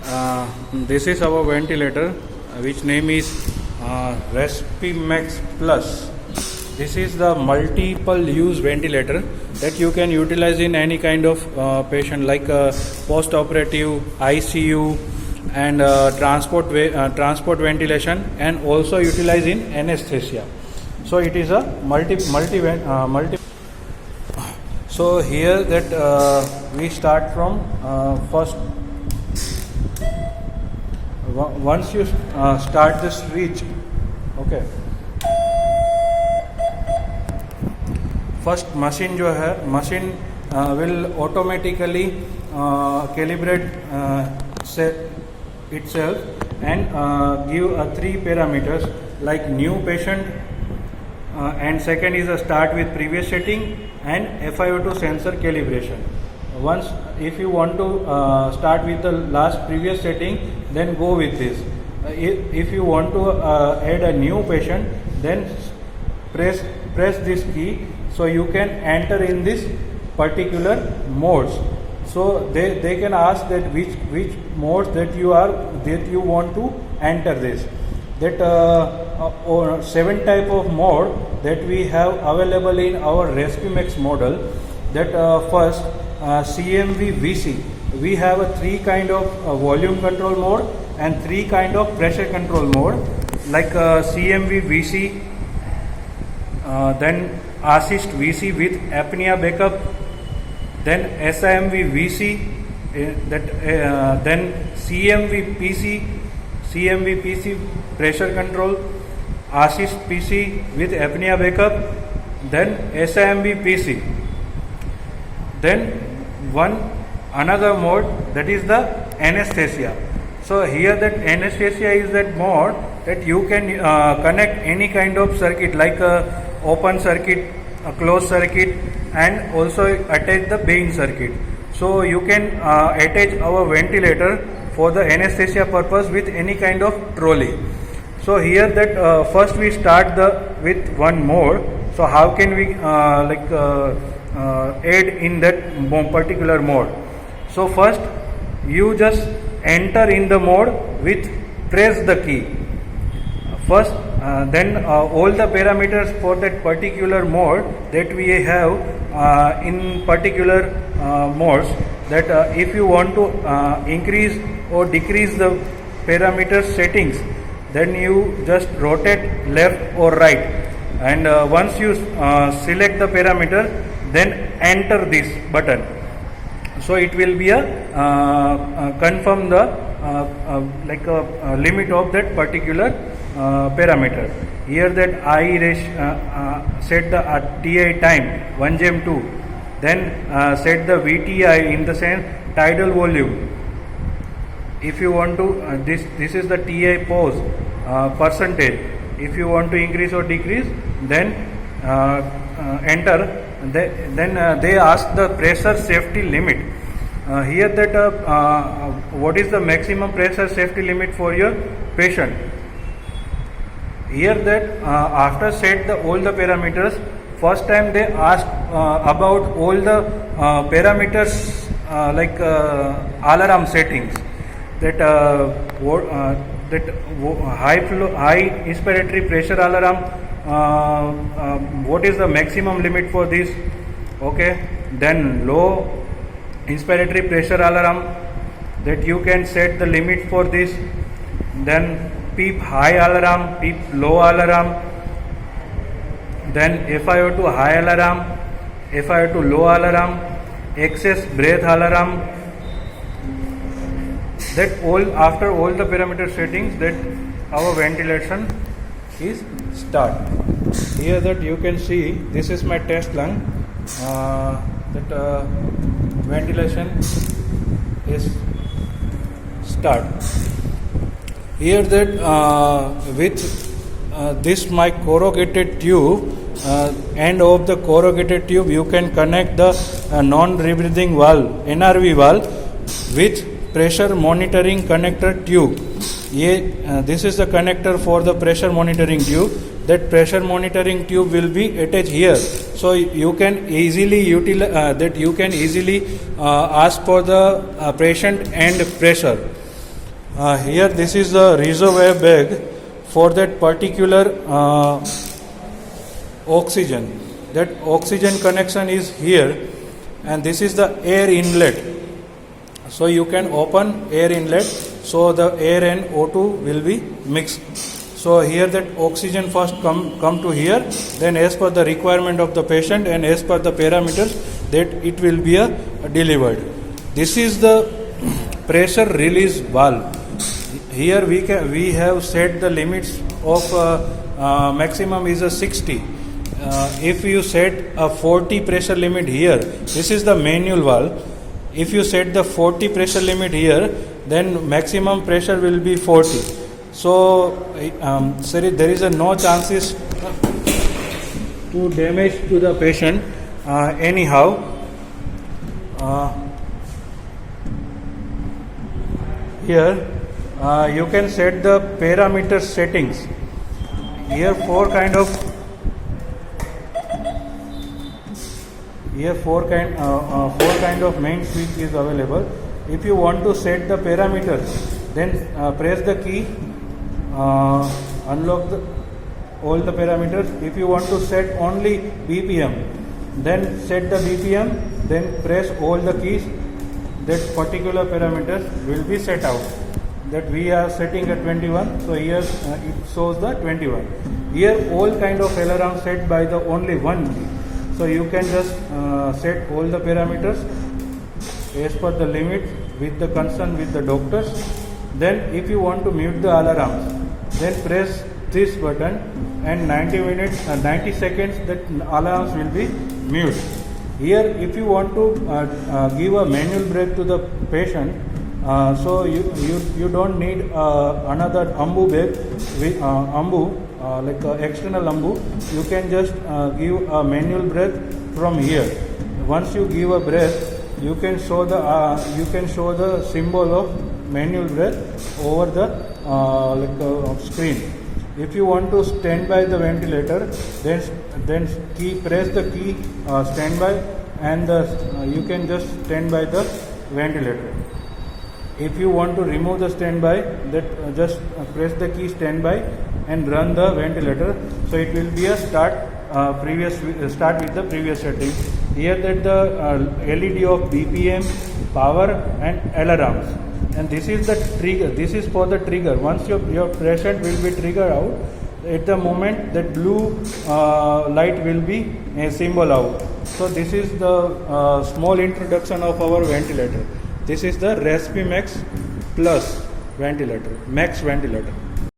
This is our ventilator, which name is Respimax Plus. This is the multiple use ventilator that you can utilize in any kind of patient, like post-operative, ICU, and transport ventilation, and also utilize in anesthesia. So it is a multi. So here that we start from first. Once you start the switch, okay. First machine जो है machine will automatically calibrate itself and give 3 parameters like new patient, and second is a start with previous setting and FiO2 sensor calibration. Once if you want to start with the last previous setting, then go with this. If you want to add a new patient, then press this key, so you can enter in this particular modes. So they can ask that which modes that you want to enter this. That 7 type of mode that we have available in our Respimax model. That first CMV VC. We have a 3 kind of volume control mode and 3 kind of pressure control mode, like CMV VC, then assist VC with apnea backup, then SIMV VC, then CMV PC pressure control, assist PC with apnea backup, then SIMV PC. Then another mode, that is the anesthesia. So here that anesthesia is that mode that you can connect any kind of circuit, like a open circuit, a closed circuit, and also attach the Bayes circuit. So you can attach our ventilator for the anesthesia purpose with any kind of trolley. So here that first we start with one mode. So how can we add in that particular mode? So first you just enter in the mode with press the key. First then all the parameters for that particular mode that we have in particular modes, that if you want to increase or decrease the parameter settings, then you just rotate left or right, and once you select the parameter, then enter this button. So it will be confirm the limit of that particular parameter. Here that I set the TI time 1 gem 2, then set the VTI in the sense tidal volume. If you want to this is the TI pause percentage. If you want to increase or decrease, then enter. Then they ask the pressure safety limit. Here that what is the maximum pressure safety limit for your patient. Here that after set all the parameters, first time they ask about all the parameters like alarm settings. That high inspiratory pressure alarm, what is the maximum limit for this? Okay, then low inspiratory pressure alarm, that you can set the limit for this. Then PEEP high alarm, PEEP low alarm, then FiO2 high alarm, FiO2 low alarm, excess breath alarm. That after all the parameter settings, that our ventilation is start. Here that you can see, this is my test lung. That ventilation is start. Here that with this my corrugated tube, end of the corrugated tube, you can connect the non-rebreathing valve, NRV valve, with pressure monitoring connector tube. This is the connector for the pressure monitoring tube. That pressure monitoring tube will be attached here, so you can easily utilize ask for the patient and pressure. Here this is the reservoir bag for that particular oxygen. That oxygen connection is here, and this is the air inlet. So you can open air inlet, so the air and O2 will be mixed. So here that oxygen first come to here, then as per the requirement of the patient and as per the parameters that it will be delivered. This is the pressure release valve. Here we have set the limits of maximum is a 60. If you set a 40 pressure limit here, this is the manual valve. If you set the 40 pressure limit here, then maximum pressure will be 40. So there is no chances to damage to the patient anyhow. Here you can set the parameter settings. Here four kind of main switch is available. If you want to set the parameters, then press the key, unlock all the parameters. If you want to set only BPM, then set the BPM, then press all the keys. That particular parameters will be set out. That we are setting at 21, so here it shows the 21. Here all kind of alarm set by the only one key. So you can just set all the parameters as per the limit with the concern with the doctors. Then if you want to mute the alarms, then press this button, and 90 seconds that alarms will be mute. Here if you want to give a manual breath to the patient, so you don't need another AMBU bag with like external AMBU. You can just give a manual breath from here. Once you give a breath, you can show the symbol of manual breath over the screen. If you want to stand by the ventilator, then press the key standby, and you can just stand by the ventilator. If you want to remove the standby, just press the key standby and run the ventilator. So it will be a start with the previous setting. Here that the LED of BPM, power and alarms. And this is the trigger. This is for the trigger. Once your patient will be triggered out, at the moment that blue light will be a symbol out. So this is the small introduction of our ventilator. This is the Respimex Plus ventilator, Max ventilator.